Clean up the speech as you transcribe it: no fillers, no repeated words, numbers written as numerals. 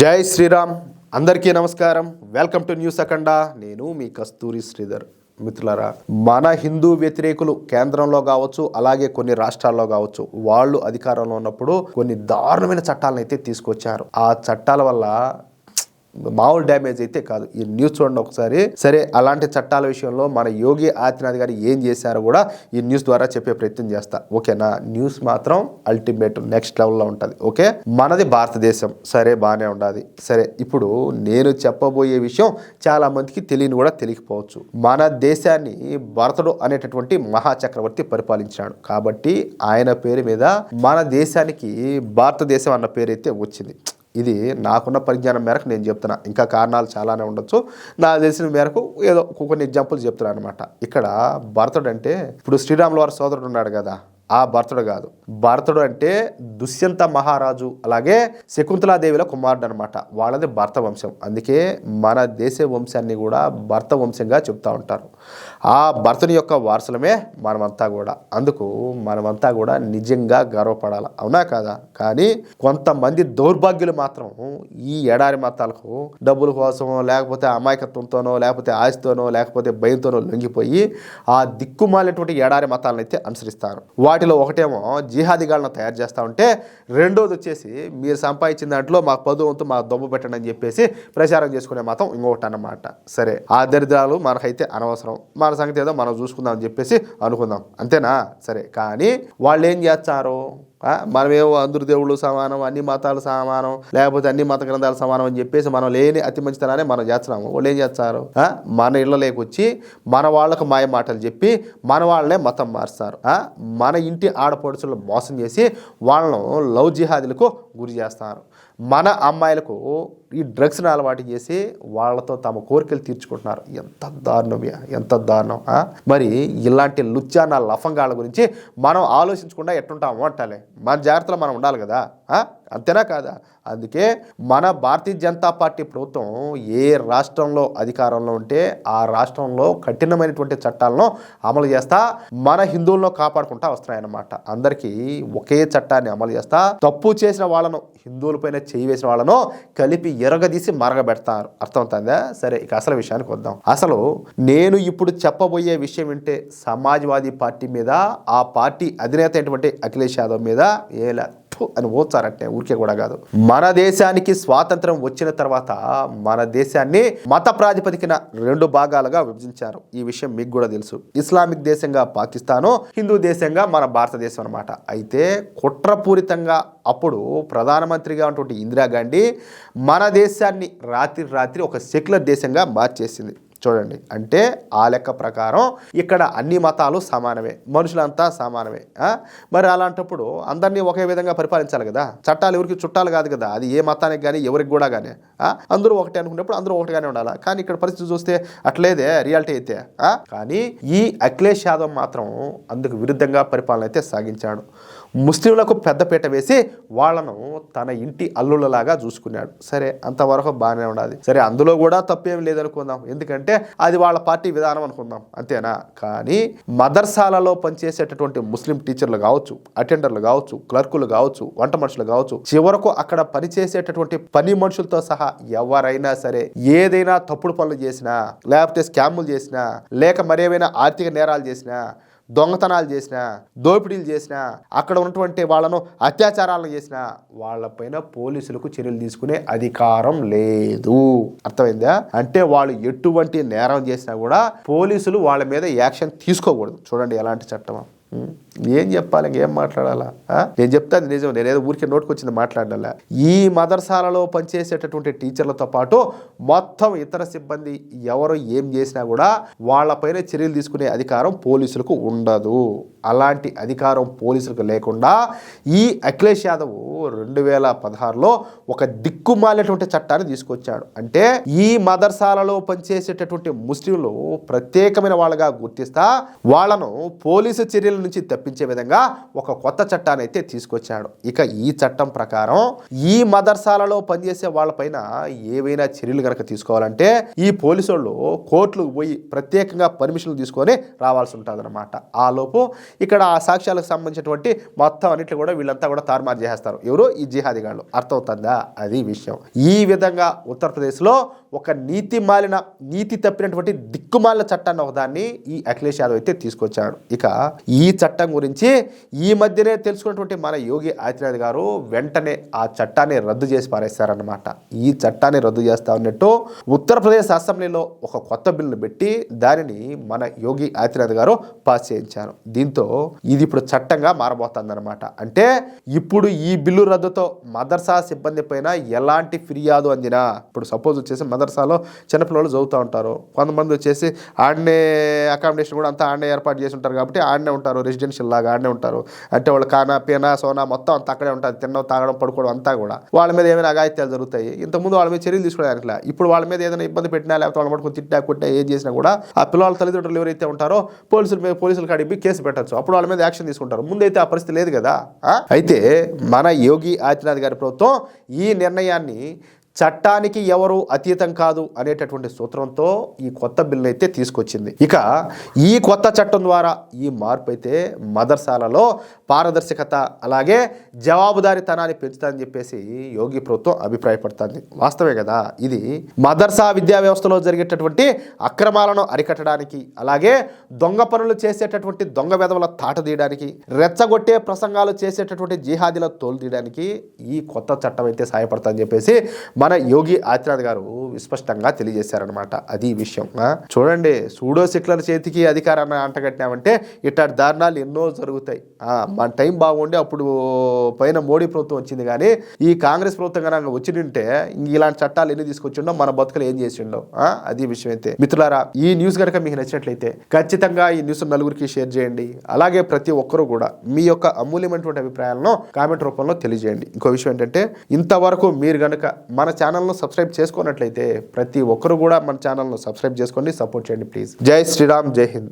జై శ్రీరామ్. అందరికీ నమస్కారం. వెల్కమ్ టు న్యూస్ అఖండ. నేను మీ కస్తూరి శ్రీధర్. మిత్రులారా, మన హిందూ వ్యతిరేకులు కేంద్రంలో కావచ్చు, అలాగే కొన్ని రాష్ట్రాల్లో కావచ్చు, వాళ్ళు అధికారంలో ఉన్నప్పుడు కొన్ని దారుణమైన చట్టాలను అయితే తీసుకొచ్చారు. ఆ చట్టాల వల్ల మామూలు డ్యామేజ్ అయితే కాదు. ఈ న్యూస్ చూడండి ఒకసారి. సరే, అలాంటి చట్టాల విషయంలో మన యోగి ఆదిత్యనాథ్ గారు ఏం చేశారో కూడా ఈ న్యూస్ ద్వారా చెప్పే ప్రయత్నం చేస్తా. ఓకేనా? న్యూస్ మాత్రం అల్టిమేట్ నెక్స్ట్ లెవెల్లో ఉంటుంది. ఓకే, మనది భారతదేశం, సరే బాగానే ఉండాలి. సరే, ఇప్పుడు నేను చెప్పబోయే విషయం చాలా మందికి తెలియని కూడా తెలియకపోవచ్చు. మన దేశాన్ని భరతుడు అనేటటువంటి మహాచక్రవర్తి పరిపాలించాడు కాబట్టి ఆయన పేరు మీద మన దేశానికి భారతదేశం అన్న పేరు అయితే వచ్చింది. ఇది నాకున్న పరిజ్ఞానం మేరకు నేను చెప్తున్నా. ఇంకా కారణాలు చాలానే ఉండొచ్చు. నాకు తెలిసిన మేరకు ఏదో కొన్ని ఎగ్జాంపుల్స్ చెప్తున్నాను అనమాట. ఇక్కడ భరతుడు అంటే ఇప్పుడు శ్రీరాముల వారి సోదరుడు ఉన్నాడు కదా, ఆ భరతుడు కాదు. భరతుడు అంటే దుష్యంత మహారాజు అలాగే శకుంతలాదేవిల కుమారుడు అనమాట. వాళ్ళది భర్త వంశం. అందుకే మన దేశ వంశాన్ని కూడా భర్త వంశంగా చెప్తూ ఉంటారు. ఆ భరతుని యొక్క వారసులమే మనమంతా కూడా. అందుకు మనమంతా కూడా నిజంగా గర్వపడాలి, అవునా కాదా? కానీ కొంతమంది దౌర్భాగ్యులు మాత్రం ఈ ఎడారి మతాలకు డబ్బుల కోసమో, లేకపోతే అమాయకత్వంతోనో, లేకపోతే ఆశతోనో, లేకపోతే భయంతోనో లొంగిపోయి ఆ దిక్కుమాలినటువంటి ఎడారి మతాలను అయితే అనుసరిస్తారు. వాటిలో ఒకటేమో జిహాదీగాళ్ళను తయారు చేస్తూ ఉంటే, రెండోది వచ్చేసి మీరు సంపాదించిన దాంట్లో మాకు 10 వంతు మాకు దొబ్బు పెట్టండి అని చెప్పేసి ప్రచారం చేసుకునే మతం ఇంకొకటి అన్నమాట. సరే, ఆ దరిద్రాలు మనకైతే అనవసరం, మన సంగతి ఏదో మనం చూసుకుందాం అని చెప్పేసి అనుకుందాం, అంతేనా? సరే, కానీ వాళ్ళు ఏం చేస్తారు? మనమేమో అందరు దేవుళ్ళు సమానం, అన్ని మతాలు సమానం, లేకపోతే అన్ని మత గ్రంథాలు సమానం అని చెప్పేసి మనం లేని అతి మంచితనాన్ని మనం చేస్తున్నాము. వాళ్ళు ఏం చేస్తారు? మన ఇళ్ళలోకి వచ్చి మన వాళ్ళకు మాయ మాటలు చెప్పి మన వాళ్ళనే మతం మారుస్తారు. మన ఇంటి ఆడపడుచులను మోసం చేసి వాళ్ళను లవ్ జిహాదీలకు గురి చేస్తారు. మన అమ్మాయిలకు ఈ డ్రగ్స్ని అలవాటు చేసి వాళ్ళతో తమ కోరికలు తీర్చుకుంటున్నారు. ఎంత దారుణం, ఎంత దారుణం. మరి ఇలాంటి లుచ్చాన లఫంగాళ్ళ గురించి మనం ఆలోచించకుండా ఎట్టుంటాము అంటాలే. మన జాగ్రత్తలో మనం ఉండాలి కదా, అంతేనా కాదా? అందుకే మన భారతీయ జనతా పార్టీ ప్రభుత్వం ఏ రాష్ట్రంలో అధికారంలో ఉంటే ఆ రాష్ట్రంలో కఠినమైనటువంటి చట్టాలను అమలు చేస్తా మన హిందువులను కాపాడుకుంటా వస్తున్నాయన్నమాట. అందరికీ ఒకే చట్టాన్ని అమలు చేస్తా తప్పు చేసిన వాళ్ళను, హిందువులపైన చేయి వేసిన వాళ్ళను కలిపి ఎరగదీసి మరగబెడతారు. అర్థమవుతుందా? సరే, ఇక అసలు విషయానికి వద్దాం. అసలు నేను ఇప్పుడు చెప్పబోయే విషయం ఏంటే సమాజ్వాదీ పార్టీ మీద, ఆ పార్టీ అధినేత అయినటువంటి అఖిలేష్ యాదవ్ మీద ఏలా అని ఓచారంటే ఊరికే కూడా కాదు. మన దేశానికి స్వాతంత్రం వచ్చిన తర్వాత మన దేశాన్ని మత ప్రాతిపదికన 2 భాగాలుగా విభజించారు. ఈ విషయం మీకు కూడా తెలుసు. ఇస్లామిక్ దేశంగా పాకిస్తాను, హిందూ దేశంగా మన భారతదేశం అనమాట. అయితే కుట్రపూరితంగా అప్పుడు ప్రధానమంత్రిగా ఉన్నటువంటి ఇందిరాగాంధీ మన దేశాన్ని రాత్రి ఒక సెక్యులర్ దేశంగా మార్చేసింది. చూడండి, అంటే ఆ లెక్క ప్రకారం ఇక్కడ అన్ని మతాలు సమానమే, మనుషులంతా సమానమే. మరి అలాంటప్పుడు అందరినీ ఒకే విధంగా పరిపాలించాలి కదా. చట్టాలు ఎవరికి చుట్టాలు కాదు కదా, అది ఏ మతానికి కానీ ఎవరికి కూడా కానీ. అందరూ ఒకటే అనుకున్నప్పుడు అందరూ ఒకటిగానే ఉండాలి. కానీ ఇక్కడ పరిస్థితి చూస్తే అట్లేదే రియాలిటీ అయితే. కానీ ఈ అఖిలేష్ యాదవ్ మాత్రం అందుకు విరుద్ధంగా పరిపాలన అయితే సాగించాడు. ముస్లింలకు పెద్దపీట వేసి వాళ్లను తన ఇంటి అల్లుళ్ళలాగా చూసుకున్నాడు. సరే, అంతవరకు బాగానే ఉండాలి. సరే, అందులో కూడా తప్పేం లేదనుకుందాం, ఎందుకంటే అది వాళ్ళ పార్టీ విధానం అనుకుందాం, అంతేనా? కానీ మదర్సాలలో పనిచేసేటటువంటి ముస్లిం టీచర్లు కావచ్చు, అటెండర్లు కావచ్చు, క్లర్కులు కావచ్చు, వంట మనుషులు కావచ్చు, చివరకు అక్కడ పనిచేసేటటువంటి పని మనుషులతో సహా ఎవరైనా సరే ఏదైనా తప్పుడు పనులు చేసినా, లేకపోతే స్కాములు చేసినా, లేక మరేమైనా ఆర్థిక నేరాలు చేసినా, దొంగతనాలు చేసినా, దోపిడీలు చేసినా, అక్కడ ఉన్నటువంటి వాళ్ళను అత్యాచారాలను చేసినా వాళ్ళపైన పోలీసులకు చర్యలు తీసుకునే అధికారం లేదు. అర్థమైందా? అంటే వాళ్ళు ఎటువంటి నేరం చేసినా కూడా పోలీసులు వాళ్ళ మీద యాక్షన్ తీసుకోకూడదు. చూడండి ఎలాంటి చట్టం. ఏం చెప్పాలి, ఇంకేం మాట్లాడాలా? నేను చెప్తే అది నిజం, నేనేదో ఊరికే నోటుకొచ్చింది మాట్లాడాలా. ఈ మదర్సాలలో పనిచేసేటటువంటి టీచర్లతో పాటు మొత్తం ఇతర సిబ్బంది ఎవరు ఏం చేసినా కూడా వాళ్ళపైన చర్యలు తీసుకునే అధికారం పోలీసులకు ఉండదు. అలాంటి అధికారం పోలీసులకు లేకుండా ఈ అఖిలేష్ యాదవ్ 2016లో ఒక దిక్కుమాలినటువంటి చట్టాన్ని తీసుకొచ్చాడు. అంటే ఈ మదర్సాలలో పనిచేసేటటువంటి ముస్లింలు ప్రత్యేకమైన వాళ్ళగా గుర్తిస్తా వాళ్ళను పోలీసు చర్యల నుంచి తప్పించే విధంగా ఒక కొత్త చట్టాన్ని అయితే తీసుకొచ్చాడు. ఇక ఈ చట్టం ప్రకారం ఈ మదర్సాలలో పనిచేసే వాళ్ళపైన ఏవైనా చర్యలు కనుక తీసుకోవాలంటే ఈ పోలీసు వాళ్ళు కోర్టులకు పోయి ప్రత్యేకంగా పర్మిషన్లు తీసుకొని రావాల్సి ఉంటుంది అనమాట. ఆ లోపు ఇక్కడ ఆ సాక్ష్యాలకు సంబంధించినటువంటి మొత్తం అన్నిట్లు కూడా వీళ్ళంతా కూడా తారుమారు చేస్తారు. ఎవరు? ఈ జిహాదీగాళ్ళు. అర్థమవుతుందా? అది విషయం. ఈ విధంగా ఉత్తరప్రదేశ్లో ఒక నీతి తప్పినటువంటి దిక్కుమాలిన చట్టాన్ని ఒకదాన్ని ఈ అఖిలేష్ యాదవ్ అయితే తీసుకొచ్చాడు. ఇక ఈ చట్టం గురించి ఈ మధ్యనే తెలుసుకున్నటువంటి మన యోగి ఆదిత్యనాథ్ గారు వెంటనే ఆ చట్టాన్ని రద్దు చేసి పారేస్తారన్నమాట. ఈ చట్టాన్ని రద్దు చేస్తా ఉన్నట్టు ఉత్తరప్రదేశ్ అసెంబ్లీలో ఒక కొత్త బిల్లును పెట్టి దానిని మన యోగి ఆదిత్యనాథ్ గారు పాస్ చేయించారు. దీంతో ఇది ఇప్పుడు చట్టంగా మారబోతుందన్నమాట. అంటే ఇప్పుడు ఈ బిల్లు రద్దుతో మదర్సా సిబ్బంది పైన ఎలాంటి ఫిర్యాదు అందినా, ఇప్పుడు సపోజ్ వచ్చేసి మదర్సాలో చిన్నపిల్లలు చదువుతూ ఉంటారు, కొంతమంది వచ్చేసి ఆడనే అకామిడేషన్ కూడా అంతా ఆడనే ఏర్పాటు చేసి ఉంటారు కాబట్టి ఆడనే ఉంటారు, రెసిడెన్షియల్ లాగా ఆడనే ఉంటారు. అంటే వాళ్ళు కానా పీనా సోనా మొత్తం అంతా అక్కడే ఉంటుంది, తినడం తాగడం పడుకోవడం అంతా కూడా. వాళ్ళ మీద ఏమైనా అఘాయిత్యాలు జరుగుతాయి. ఇంతకుముందు వాళ్ళ మీద చర్యలు తీసుకోవడానికి ఇప్పుడు వాళ్ళ మీద ఏదైనా ఇబ్బంది పెట్టినా లేకపోతే వాళ్ళ పట్టుకుని తిట్టినా కొట్టినా ఏం చేసినా కూడా ఆ పిల్లల తల్లిదండ్రులు ఎవరైతే ఉంటారో పోలీసులు కాడికి కేసు పెట్టచ్చు. అప్పుడు వాళ్ళ మీద యాక్షన్ తీసుకుంటారు. ముందైతే ఆ పరిస్థితి లేదు కదా. అయితే మన యోగి ఆదిత్యనాథ్ గారి ప్రభుత్వం ఈ నిర్ణయాన్ని చట్టానికి ఎవరు అతీతం కాదు అనేటటువంటి సూత్రంతో ఈ కొత్త బిల్లు అయితే తీసుకొచ్చింది. ఇక ఈ కొత్త చట్టం ద్వారా ఈ మార్పు అయితే మదర్సాలలో పారదర్శకత అలాగే జవాబుదారీతనాన్ని పెంచుతుందని చెప్పేసి యోగి ప్రభుత్వం అభిప్రాయపడుతుంది. వాస్తవే కదా. ఇది మదర్సా విద్యా వ్యవస్థలో జరిగేటటువంటి అక్రమాలను అరికట్టడానికి అలాగే దొంగ పనులు చేసేటటువంటి దొంగ వెధవల తాట తీయడానికి, రెచ్చగొట్టే ప్రసంగాలు చేసేటటువంటి జిహాదీల తోలు తీయడానికి ఈ కొత్త చట్టం అయితే సహాయపడుతుందని చెప్పేసి మన యోగి ఆదిత్యనాథ్ గారు విస్పష్టంగా తెలియజేశారనమాట. అది విషయం. చూడండి, సూడో సెక్యులర్ చేతికి అధికారాన్ని అంటగట్టినామంటే ఇట్లాంటి దారుణాలు ఎన్నో జరుగుతాయి. మన టైం బాగుండి అప్పుడు పైన మోడీ ప్రభుత్వం వచ్చింది, కానీ ఈ కాంగ్రెస్ ప్రభుత్వం కనుక వచ్చింటే ఇలాంటి చట్టాలు ఎన్ని తీసుకొచ్చిండో మన బతుకలు ఏం చేసిండో. అది విషయం. అయితే మిత్రులారా, ఈ న్యూస్ కనుక మీకు నచ్చినట్లయితే ఖచ్చితంగా ఈ న్యూస్ నలుగురికి షేర్ చేయండి. అలాగే ప్రతి ఒక్కరూ కూడా మీ యొక్క అమూల్యమైనటువంటి అభిప్రాయాలను కామెంట్ రూపంలో తెలియజేయండి. ఇంకో విషయం ఏంటంటే, ఇంతవరకు మీరు కనుక మన ఛానల్ను సబ్స్క్రైబ్ చేసుకున్నట్లయితే ప్రతి ఒక్కరు కూడా మన ఛానల్ను సబ్స్క్రైబ్ చేసుకోండి, సపోర్ట్ చేయండి ప్లీజ్. జై శ్రీరామ్, జై హింద్.